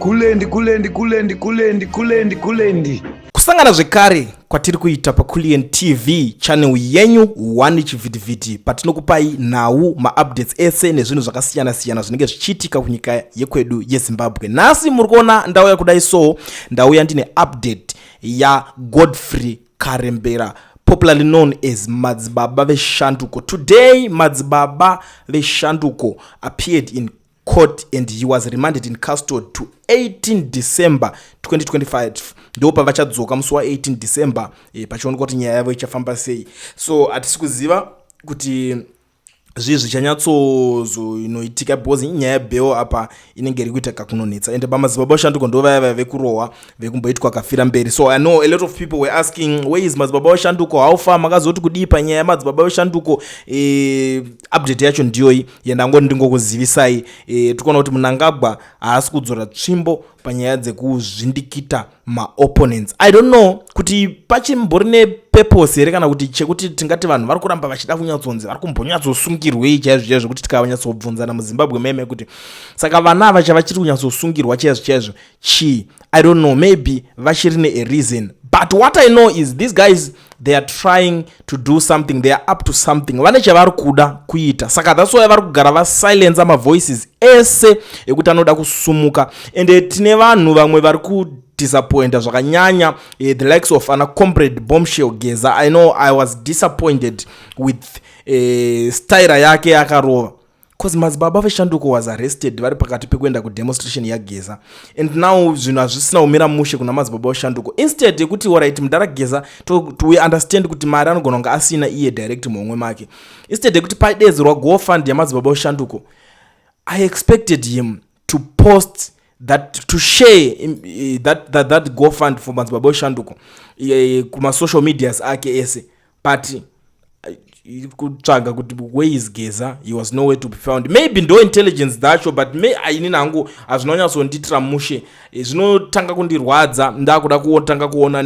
kulendi. Kusangana zvekare kwatiri kuita paKulian TV channel yenyu one chivhitivhiti patinokupai nhau maupdates ese nezvinhu zvakasiyana siyana zvinenge zvichiitika kunyika yekwedu yeZimbabwe. Nhasi muri kuona ndauya kudai so, ndauya ndine update ya Godfrey Karembera, popularly known as Madzibaba veShanduko. Today Madzibaba veShanduko appeared in court and he was remanded in custody to 18 December 2025. Ndopa vachadzoka musi wa 18 December pachionekwa kuti nyaya yavo ichafamba sei. So hatisi kuziva kuti zvizvi zvichanyatsozoinoitika because inyaya yebheo apa inenge iri kuita kakunonetsa ende paMadzibaba veShanduko ndo vaya vekurohwa vekumboitwa kafira mberi. So I know a lot of people were asking, where is Madzibaba veShanduko, how far makazoti kudii panyaya yaMadzibaba veShanduko. Update yacho ndiyo yandangoni ndingokuzivisai. Tikuona kuti Mnangagwa haasi kudzora tsvimbo panyaya dzekuzvindikita maopponents. I don't know kuti pachimborine purpose here kana kuti chekuti tingati vanhu vari kuramba vachida kunyatsonzi vari kumbonyatsosungirwei chaizvo kuti tikavanyatsobvunzana muZimbabwe meme kuti saka vana ava chavachiri kunyatsosungirwa chaizvo chi. I don't know, maybe vachirine a reason. But what I know is these guys, they are trying to do something, they are up to something. Vane chavari kuda kuita. Saka that's why vari kugara va silence ama voices ese ekuti anoda kusumuka. And tine vanhu vamwe vari ku disappointed zvakanyanya, the likes of ana comrade Bombshell Geza. I know I was disappointed with style yake yakarova. Because Madzibaba veShanduko was arrested vari pakati pekuenda kudemonstration yaGeza, and now zvinhu hazvisina kumira mushe kuna Madzibaba veShanduko. Instead yekuti alright mudara Geza we understand kuti mari anogona kunge asina iye direct muhomwe make, instead yekuti paidedzerwa GoFund yaMadzibaba veShanduko, I expected him to post that, to share that GoFund for Madzibaba veShanduko kuma social medias ake ese, but kutsvaga kuti where is Geza, he was nowhere to be found. Maybe ndo intelligence dacho, but aini nangu hazvinonyatsonditira mushe, zvinotanga kundirwadza ndakuda kutanga kuona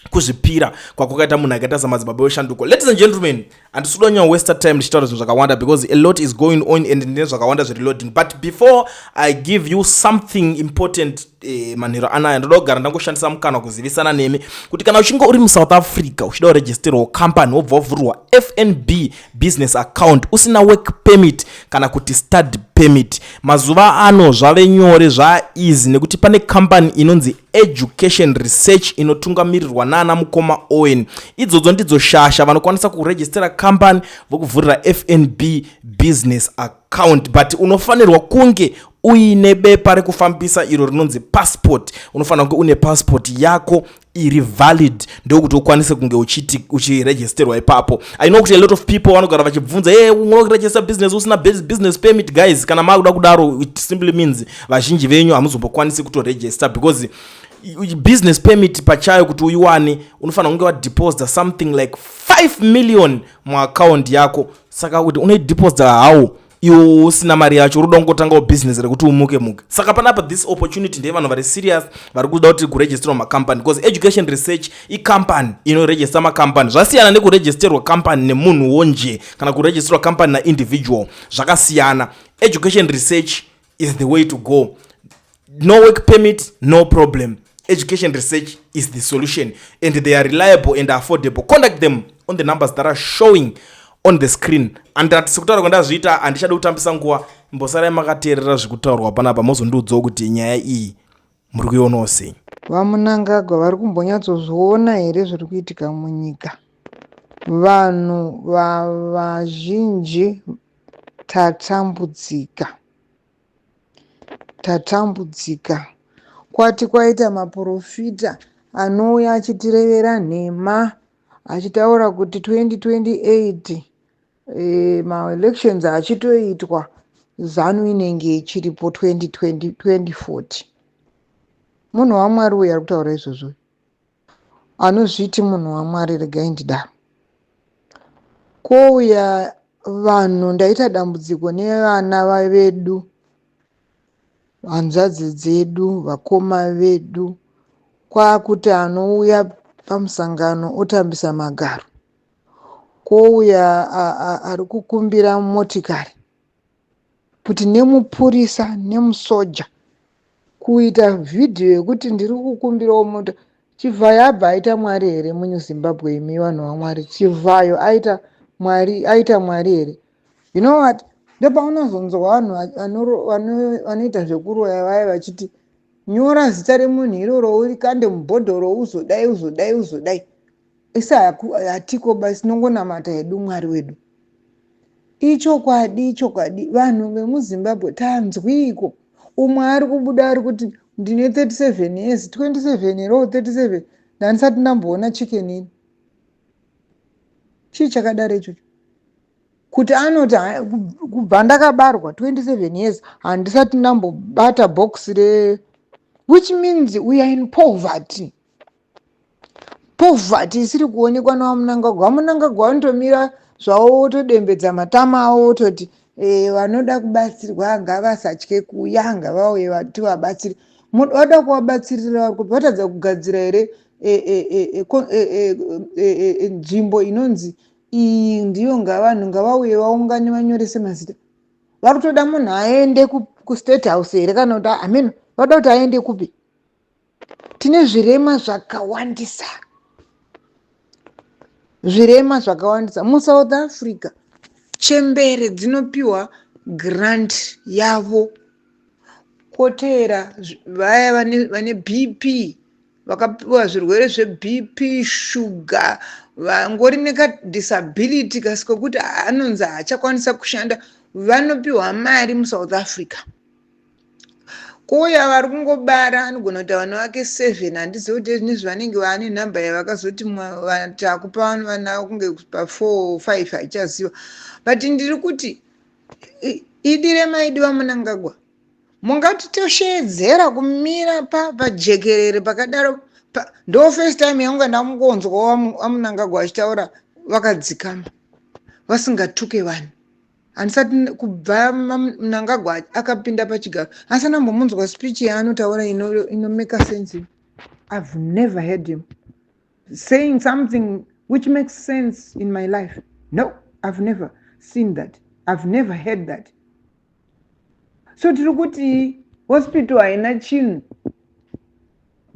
kuzvipira kwakwakaita munhu akaita saMadzibaba veShanduko. Ladies and gentlemen, handisudi kunyanya waste time ndichitaura zvinhu zvakawanda because a lot is going on and ndine zvakawanda zvireloading. But before I give you something important, manhero anaya ndoda kugara ndangoshandisa mukana kuzivisana nemi kuti kana uchinge uri muSouth Africa uchida kuregisterwa company wobva wavhurwa FNB business account usina work permit kana kuti study permit, mazuva ano zvave nyore, easy nekuti pane company inonzi Education Research inotungamirirwa nana Mukoma Owen. Idzodzo ndidzo shasha vanokwanisa kuregistera company vokuvhurira FNB business account, but unofanirwa kunge uine bepa rekufambisa iro rinonzi passport. Unofanira kunge une passport yako iri valid ndokuti ukwanise kunge uchiregisterwa ipapo. I know kuti a lot of people vanogara vachibvunza, unoregister business usina business permit. Guys, kana makuda kudaro, it simply means vazhinji venyu hamuzombokwanisi kutoregister because business permit pachayo kuti uiwane unofanira kunge wadeposit something like 5 million muaccount yako. Saka kuti unodeposit how iwe usina mari yacho, unoda kungotanga business rekuti umuke. Saka panapa this opportunity ndeye vanhu vari serious vari kuda kuti kuregisterwa macompany, because Education Research icompany inoregister macompany. Zvasiyana nekuregisterwa company nemunhu wonje kana kuregisterwa company na individual, zvakasiyana. Education Research is the way to go. No work permit, no problem. Education Research is the solution and they are reliable and affordable. Contact them on the numbers that are showing on the screen. And that sekutaura kwandazviita handichada kutambisa nguva, mbosarai makateerera zvikutaurwa panapa mozondiudzawo kuti nyaya iyi muri kuionawo sei. VaMnangagwa vari kumbonyatsozviona here zviri kuitika munyika? Vanhu vazhinji tatambudzika. Kwati kwaita maprofita anouya achitirevera nhema achitaura kuti 2028 ma-elections achitoitwa, ZANU inenge ichiripo 2040. Munhu waMwari uyu ari kutaura izvozvo, anozviti munhu waMwari, regai ndidaro. Kwouya vanhu, ndaita dambudziko nevana vedu, hanzvadzi dzedu, vakoma vedu, kwakuti anouya pamusangano otambisa magaro, kwouya ari kukumbira motikari kuti nemupurisa nemusoja kuita vhidhiyo yekuti ndiri kukumbirawo moto. Chivhayo abva aita mwari here muZimbabwe? Imi vanhu vaMwari, Chivhayo aita mwari here? You know what, ndopaunozonzwa vanhu vanoita zvekuroya vaya vachiti nyora zita remunhu iroro urikande mubhodhoro uzodai. Isi hatiko basi, tinongonamata hedu mwari wedu. Ichokwadi vanhu vemuZimbabwe tanzwiko. Umwe ari kubuda ari kuti ndine 37 years, 27 ero 37 ndandisati ndamboona chicken ini. Chii chakadaro ichocho? Kuti anoti kubva ndakabarwa 27 years handisati ndambobata box which means we are in poverty. Poverty isiri kuonekwa naVamunangagwa. Vamunangagwa vanotomira zvavo wotodembedza matama avo wototi vanoda kubatsirwa ngavasatye kuuya, ngavauye tivabatsire. Vada kuvabatsirira kuti vatadza kugadzira here nzvimbo inonzi iyi ndiyo ngavanhu ngavauye vaungane vanyorese mazita. Vari kutoda munhu aende kuState House here kana kuti ameno vada kuti aende kupi? Tine zvirema zvakawandisa. MuSouth Africa chembere dzinopiwa grant yavo, kotera vaya vane BP vakapiwa zvirwere zveBP, shuga, vangori nekadisability kasikokuti anonzi haachakwanisa kushanda, vanopiwa mari muSouth Africa. Kuya vari kungobara anogona kuti vana vake 7, handizivi kuti nezvanenge vane nhamba yavakazoti takupa vana kunge pa4 5 haichaziva. But ndiri kuti idire maidi vaMunangagwa, mungatitoshedzera kumira pajekerere pakadaro. Ndo first time yangu ndamukonzwa vaMunangagwa achitaura vakadzikama vasingatuke vanhu. Handisati kubva Mnangagwa akapinda pachigaro asi ndambomunzwa speech yaanotaura make sense. I've never heard him saying something which makes sense in my life. No, I've never seen that. I've never heard that. So tiri kuti hospital haina chinhu.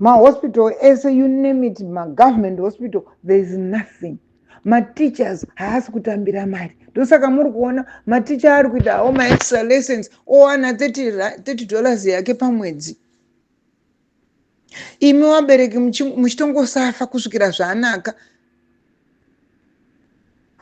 Hospital ese, you name it, government hospital, there is nothing. Teachers haasi kutambira mari. Ndosaka muri kuona maticha ari kuita extra lessons owana $30 yake pamwedzi. Imi vabereki muchitongosafa kusvikira zvanaka.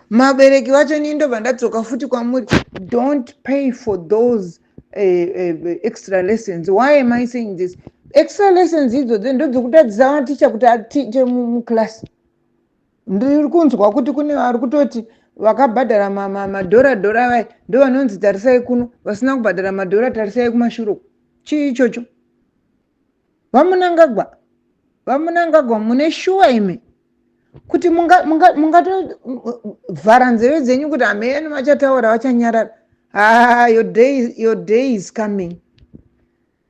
Mabereki vacho ndobva ndadzoka futi kwamuri, don't pay for those extra lessons. Why am I saying this? Extra lessons idzodzo ndodzokutatidza maticha kuti atiche muklasi. Ndiri kunzwa kuti kune vari kutoti vakabhadhara madhora vai ndo vanonzi tarisai kuno, vasina kubhadhara madhora tarisai kumashuro. Chii ichocho? Vamunangagwa mune shuwa ime kuti mungatovhara nzeve dzenyu kuti hamene vachataura vachanyarara. Your day is coming.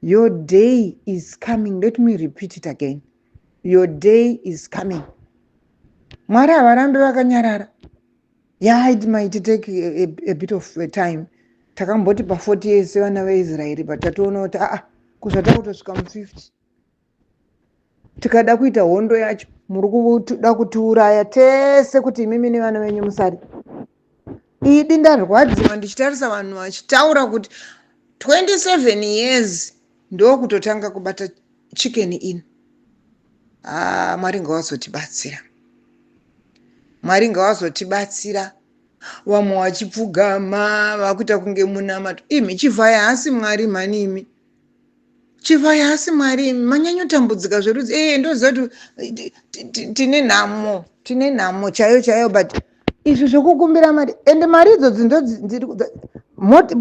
Your day is coming. Let me repeat it again. Your day is coming. Mwari havarambi vakanyarara. Yeah, it might take a bit of time. Takamboti pa 40 years vana veIsraeri, but tatoona kuti kuzvata kutosvika mu50. Tikada kuita hondo yacho, muri kuda kutiuraya tese kuti imimi nevana venyu musari. Idi ndarwadziwa ndichitarisa vanhu vachitaura kuti 27 years ndo kutotanga kubata chicken in. Mwari ngawazotibatsira. Mwari ngawazotibatsira. Vamwe vachipfugama vakuita kunge munamato. Imi Chivhaya haasi mwari mani imi. Chivhaya haasi mwari imi. Manyanyotambudzika zverudzi. Ndoziva kuti tine nhamo chaiyo but izvi zvokukumbira mari. Ende mari idzodzo ndiri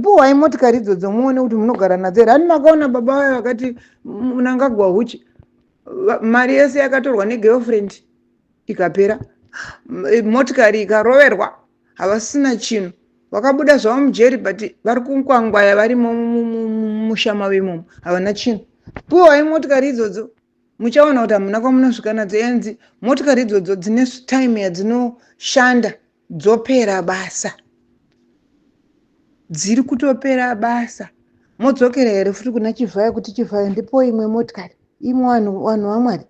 puhai motikari idzodzo muone kuti munogara nadzo here. Hani makaona baba vayo vakati Mnangagwa huchi mari yese yakatorwa negirlfriend ikapera, motikari ikaroverwa, havasina chinhu, vakabuda zvavo mujeri but vari kunkwangwaya vari mushama vemomo havana chinhu. Puhai motikari idzodzo muchaona kuti hamuna kwamunosvika nadzo. Enzi motikari idzodzo dzine time yadzinoshanda dzopera basa, dziri kutopera basa. modzokera here futi kuna Chivhayo kuti Chivhayo ndipo imwe motikari, imwe vanhu vaMwari,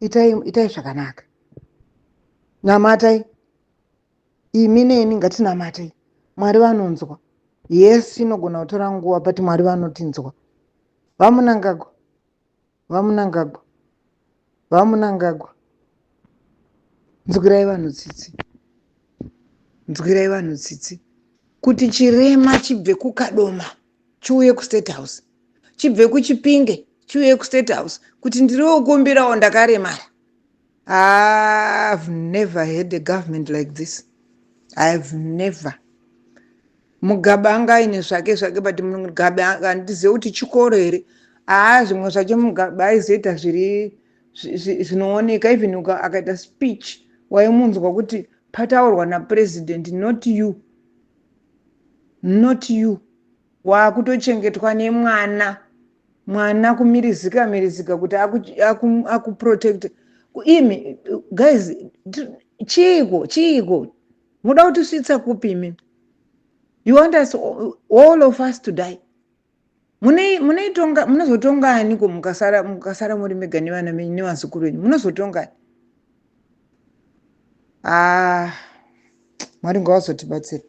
itai zvakanaka, namatai, imi neni ngatinamatai. Mwari vanonzwa. Yes, inogona kutora nguva, but Mwari vanotinzwa. Vamunangagwa, vamunangagwa, vamunangagwa. Nzwirai vanhu tsitsi, nzwirai vanhu tsitsi, kuti chirema chibve kuKadoma chiuye kuState House, chibve kuChipinge chiuye kuState House, kuti ndiriwokumbirawo ndakaremara. I've never had a government like this. I've never. Mugabe angaine zvake zvake, but Mugabe handizive kuti chikoro here. Zvimwe zvacho Mugabe aizoita zvinooneka, even akaita speech waimunzwa kuti pataurwa napresident, not you, not you. Wakutochengetwa nemwana, mwana kumirizika kuti akuprotect. Imi guys, chiiko muda kutisvitsa kupi imi? You want us, all of us, to die? Munozotongani ko mukasara muri mega nevana venyu nevazukuru venyu? Munozotongani? Mwari ngaazotibatsira.